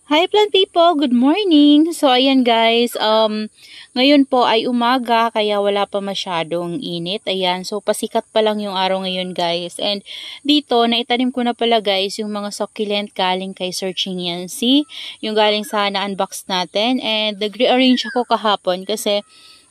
Hi plant people, good morning. So ayan guys, ngayon po ay umaga kaya wala pa masyadong init. Ayan, so pasikat pa lang yung araw ngayon guys. And dito naitanim ko na pala guys yung mga succulent galing kay Searching Yancy, yung galing sa na-unbox natin. And nag-rearrange ako kahapon kasi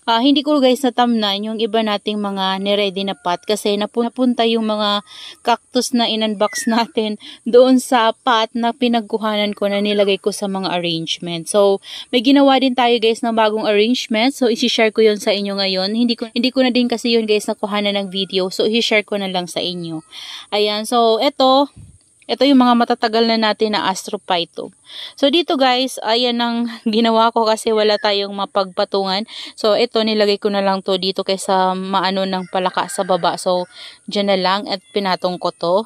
hindi ko guys natamnan yung iba nating mga niready na pot kasi napunta yung mga cactus na in-unbox natin doon sa pot na pinagkuhanan ko na nilagay ko sa mga arrangement. So, may ginawa din tayo guys ng bagong arrangement. So, isi-share ko yun sa inyo ngayon. Hindi ko na din kasi yun guys nakuhanan ng video. So, isi-share ko na lang sa inyo. Ayan. So, ito yung mga matatagal na natin na astrophytum. So, dito guys, ayan ang ginawa ko kasi wala tayong mapagpatungan. So, ito nilagay ko na lang to dito kaysa maano ng palaka sa baba. So, dyan na lang at pinatong ko to.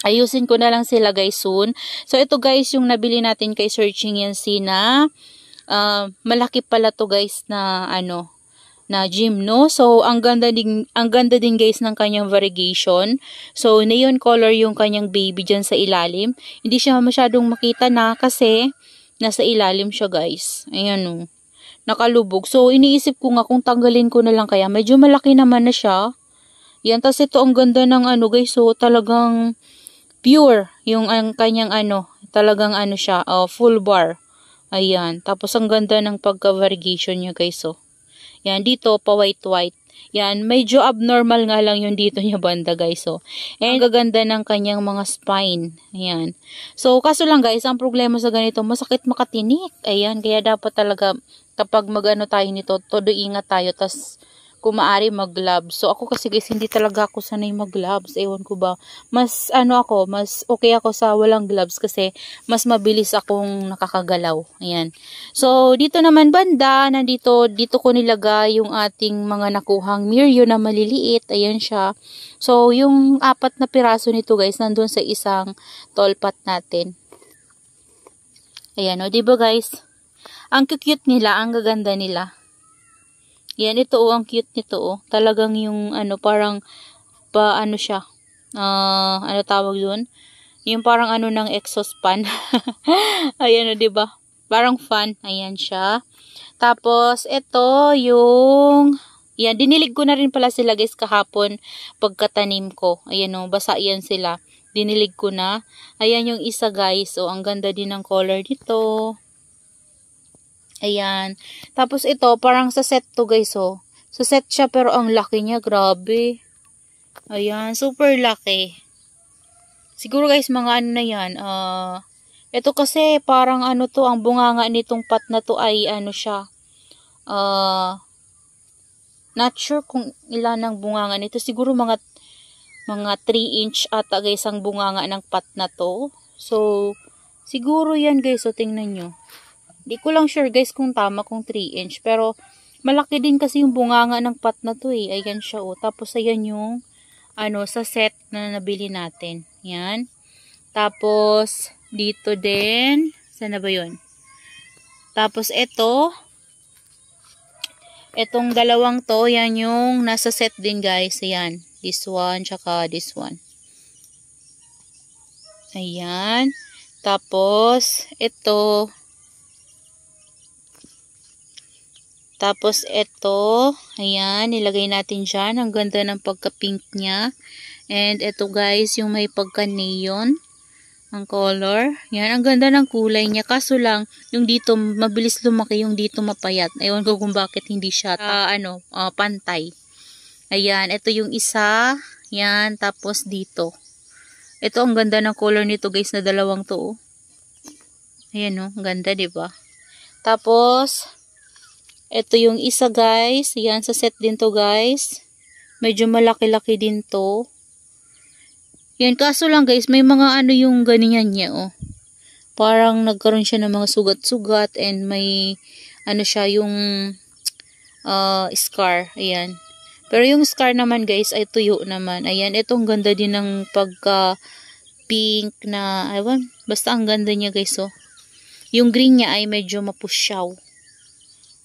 Ayusin ko na lang sila guys soon. So, ito guys yung nabili natin kay Searching Yancy na malaki pala to guys na na gymno. So, ang ganda din guys ng kanyang variegation. So, neon color yung kanyang baby dyan sa ilalim. Hindi siya masyadong makita na kasi nasa ilalim siya guys. Ayan o. Nakalubog. So, iniisip ko nga kung tanggalin ko na lang kaya. Medyo malaki naman na siya. Yan. Tapos ito ang ganda ng guys. So, talagang pure yung ang kanyang talagang siya. Full bar. Ayan. Tapos ang ganda ng pagka-variegation niya guys. So, yan, dito pa white-white. Yan, medyo abnormal nga lang yung dito niya banda guys. So, and gaganda ng kanyang mga spine. Ayan. So, kaso lang guys, ang problema sa ganito, masakit makatinik. Ayan, kaya dapat talaga kapag mag-ano tayo nito, todo ingat tayo. Tas kung maaari mag-gloves. So, ako kasi guys, hindi talaga ako sanay mag-gloves. Ewan ko ba. Mas mas okay ako sa walang gloves kasi mas mabilis akong nakakagalaw. Ayan. So, dito naman banda, dito ko nilagay yung ating mga nakuhang Mirio na maliliit. Ayan siya. So, yung 4 na piraso nito guys, nandun sa isang tall pot natin. Ayan o, diba guys? Ang cute nila, ang gaganda nila. Yan, ito ang cute nito Talagang yung parang siya. Tawag doon? Yung parang ng exhaust fan. Ayan o, diba? Parang fan. Ayan siya. Tapos, ito yung yan, dinilig ko na rin pala sila guys kahapon pagkatanim ko. Ayan o, basa yan sila. Dinilig ko na. Ayan yung isa guys. O, ang ganda din ng color dito. Ayan. Tapos ito, parang sa set to guys, oh. Sa set siya, pero ang laki niya, grabe. Ayan, super laki. Siguro guys, mga na yan. Ito kasi, parang to, ang bunganga nitong pot na to ay siya. Not sure kung ilan ang bunganga nito. Siguro mga 3-inch ata guys ang bunganga ng pot na to. So, siguro yan guys, so tingnan nyo. Di ko lang sure guys kung tama kung 3-inch. Pero malaki din kasi yung bunganga ng pot na to eh. Ayan siya oh. Tapos ayan yung sa set na nabili natin. Yan. Tapos dito din. Sana ba yun? Tapos ito. Itong dalawang to. Yan yung nasa set din guys. Ayan. This one tsaka this one. Ayan. Tapos ito. Tapos, ito, ayan, nilagay natin dyan. Ang ganda ng pagka-pink niya. And, ito guys, yung may pagka-neon. Ang color. Yan, ang ganda ng kulay niya. Kaso lang, yung dito, mabilis lumaki, yung dito mapayat. Ewan ko kung bakit hindi siya, pantay. Ayan, ito yung isa. Yan, tapos dito. Ito, ang ganda ng color nito guys, na dalawang to. Ayan ang ganda, diba? Tapos, ito yung isa guys. Yan, sa set din to guys. Medyo malaki-laki din to. Yan, kaso lang guys, may mga yung ganyan niya oh. Parang nagkaroon siya ng mga sugat-sugat and may siya yung scar. Ayan. Pero yung scar naman guys ay tuyo naman. Ayan, itong ganda din ng pagka-pink na, ewan, basta ang ganda niya guys oh. Yung green niya ay medyo mapusyaw.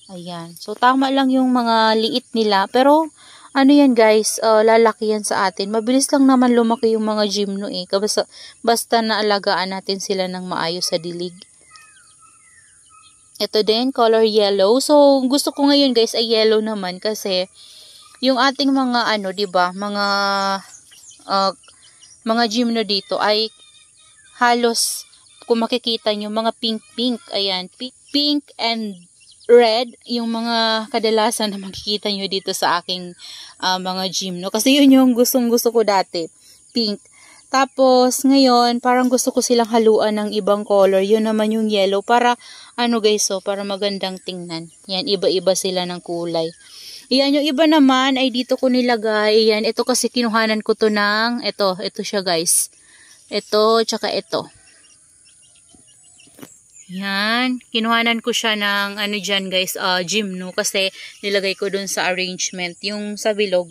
Ayan. So, tama lang yung mga liit nila. Pero, yan guys, lalaki yan sa atin. Mabilis lang naman lumaki yung mga gymno eh. Basta naalagaan natin sila ng maayos sa dilig. Ito din, color yellow. So, gusto ko ngayon guys ay yellow naman kasi yung ating mga ano, 'di ba? Mga gymno dito ay halos kung makikita nyo, mga pink-pink. Ayan, pink and red yung mga kadalasan na makikita nyo dito sa aking mga gymno. Kasi yun yung gustong-gusto ko dati, pink. Tapos, ngayon, parang gusto ko silang haluan ng ibang color. Yun naman yung yellow. Para, ano guys, so, para magandang tingnan. Yan, iba-iba sila ng kulay. Yan, yung iba naman ay dito ko nilagay. Yan, ito kasi kinuhanan ko to ng, ito siya guys. Ito, tsaka ito. Yan, kinuhanan ko siya ng, ano dyan guys, gymno. Kasi, nilagay ko dun sa arrangement. Yung sa bilog,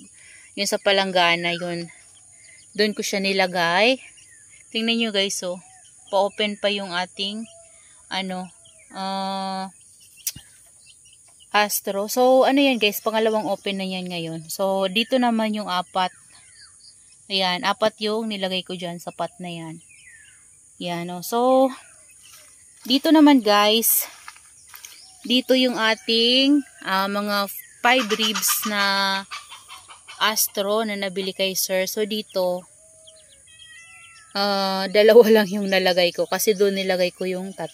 yung sa palanggana, yun. Doon ko siya nilagay. Tingnan nyo guys, oh. Pa-open pa yung ating, ano, Astro. So, ano yan guys, pangalawang open na yan ngayon. So, dito naman yung 4. Ayan, 4 yung nilagay ko dyan sa pot na yan. Yan, oh. So, dito naman guys, dito yung ating mga 5 ribs na Astro na nabili kay sir. So dito dalawa lang yung nalagay ko kasi doon nilagay ko yung 3.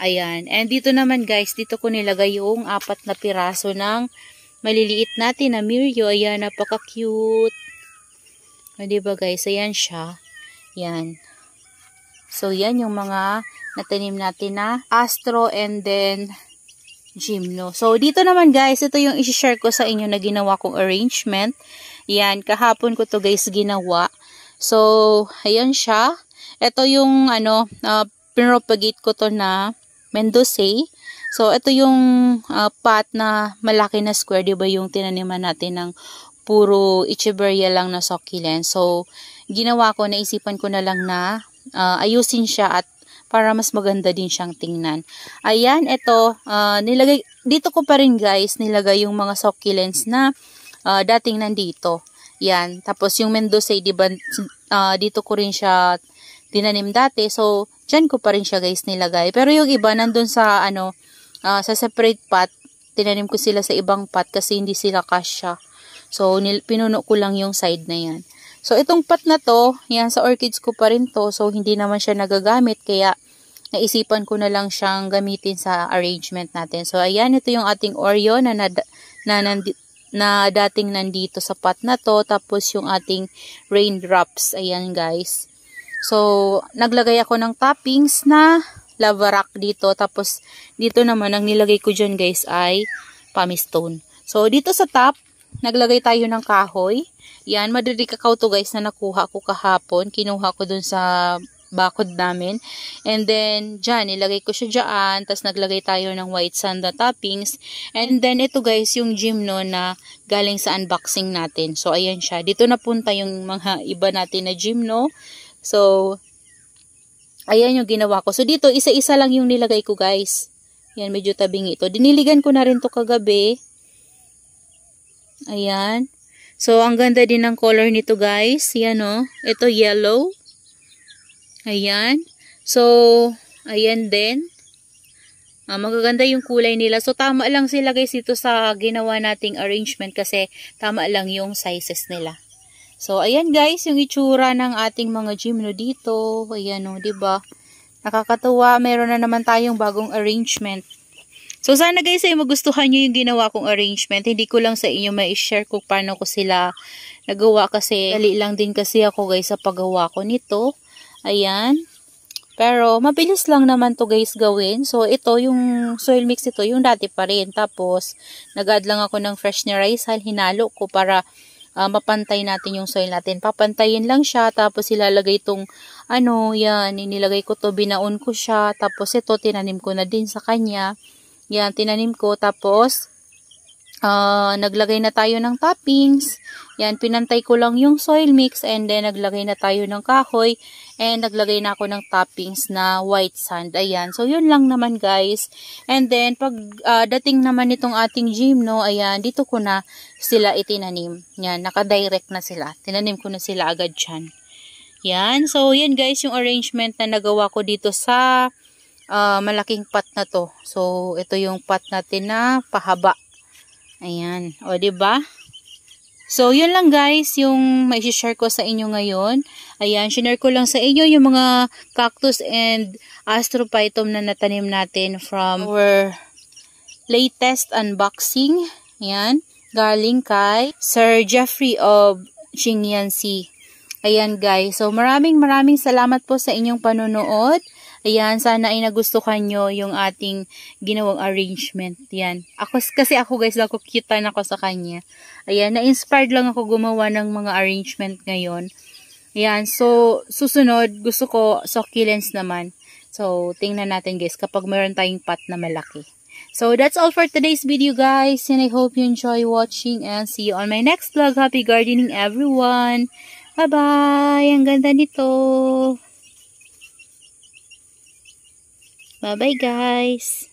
Ayan, and dito naman guys, dito ko nilagay yung 4 na piraso ng maliliit natin na Mirio. Ayan, napaka cute. O, diba guys, ayan siya. Yan. So yan yung mga natanim natin na Astro and then gymno. So, dito naman guys, ito yung isi-share ko sa inyo na ginawa kong arrangement. Yan, kahapon ko to guys ginawa. So, ayan siya. Ito yung, ano, pinropagate ko to na Mendoza. So, ito yung pot na malaki na square, diba yung tinaniman natin ng puro Echeveria lang na succulent. So, ginawa ko, naisipan ko na lang na ayusin siya at para mas maganda din siyang tingnan. Ayan, ito, nilagay, dito ko pa rin guys, nilagay yung mga succulents na dating nandito. Yan, tapos yung Mendoza, diba, dito ko rin siya tinanim dati. So, dyan ko pa rin siya guys nilagay. Pero yung iba, nandun sa, ano, sa separate pot, tinanim ko sila sa ibang pot kasi hindi sila kasya. So, pinuno ko lang yung side na yan. So, itong pot na to, yan, sa orchids ko pa rin to. So, hindi naman siya nagagamit. Kaya, naisipan ko na lang siyang gamitin sa arrangement natin. So, ayan, ito yung ating Oreo na dating nandito sa pot na to. Tapos, yung ating raindrops. Ayan, guys. So, naglagay ako ng toppings na lava rock dito. Tapos, dito naman, ang nilagay ko dyan, guys, ay pumice stone. So, dito sa top, naglagay tayo ng kahoy. Yan, madali kakao to guys na nakuha ko kahapon. Kinuha ko dun sa bakod namin. And then, dyan, nilagay ko siya dyan. Tapos, naglagay tayo ng white sand na toppings. And then, ito guys, yung gymno na galing sa unboxing natin. So, ayan siya. Dito napunta yung mga iba natin na gymno. So, ayan yung ginawa ko. So, dito, isa-isa lang yung nilagay ko guys. Yan, medyo tabing ito. Diniligan ko na rin to kagabi. Ayan. So, ang ganda din ng color nito guys. Yan o. Ito yellow. Ayan. So, ayan din. Magaganda yung kulay nila. So, tama lang sila guys dito sa ginawa nating arrangement kasi tama lang yung sizes nila. So, ayan guys, yung itsura ng ating mga gymno dito. Ayan o, diba? Nakakatuwa. Meron na naman tayong bagong arrangement. So, sana guys ay magustuhan nyo yung ginawa kong arrangement. Hindi ko lang sa inyo mai-share kung paano ko sila nagawa kasi dali lang din kasi ako guys sa paggawa ko nito. Ayan. Pero, mabilis lang naman to guys gawin. So, ito yung soil mix ito, yung dati pa rin. Tapos, nag-add lang ako ng fresh na rice hull. Hinalo ko para mapantay natin yung soil natin. Papantayin lang siya. Tapos, ilalagay itong yan, inilagay ko to, binaon ko siya. Tapos, ito, tinanim ko na din sa kanya. Yan, tinanim ko. Tapos, naglagay na tayo ng toppings. Yan, pinantay ko lang yung soil mix. And then, naglagay na tayo ng kahoy. And, naglagay na ako ng toppings na white sand. Ayan. So, yun lang naman, guys. And then, pag dating naman itong ating gymno, ayan, dito ko na sila itinanim. Yan, nakadirect na sila. Tinanim ko na sila agad dyan. Yan. So, yan, guys, yung arrangement na nagawa ko dito sa malaking pot na to. So, ito yung pot natin na pahaba. Ayan. O, diba? So, yun lang guys, yung mai-share ko sa inyo ngayon. Ayan, share ko lang sa inyo yung mga cactus and astrophytum na natanim natin from our latest unboxing. Ayan, galing kay Sir Jeffrey of Qingyansi. Ayan guys, so maraming salamat po sa inyong panonood. Ayan, sana ay nagustuhan nyo yung ating ginawang arrangement. Ayan. Kasi ako guys, nakukitan ako sa kanya. Ayan, na-inspired lang ako gumawa ng mga arrangement ngayon. Ayan, so susunod, gusto ko succulents naman. So, tingnan natin guys kapag mayroon tayong pot na malaki. So, that's all for today's video guys. And I hope you enjoy watching and see you on my next vlog. Happy gardening everyone! Bye-bye! Ang ganda nito! Bye-bye guys!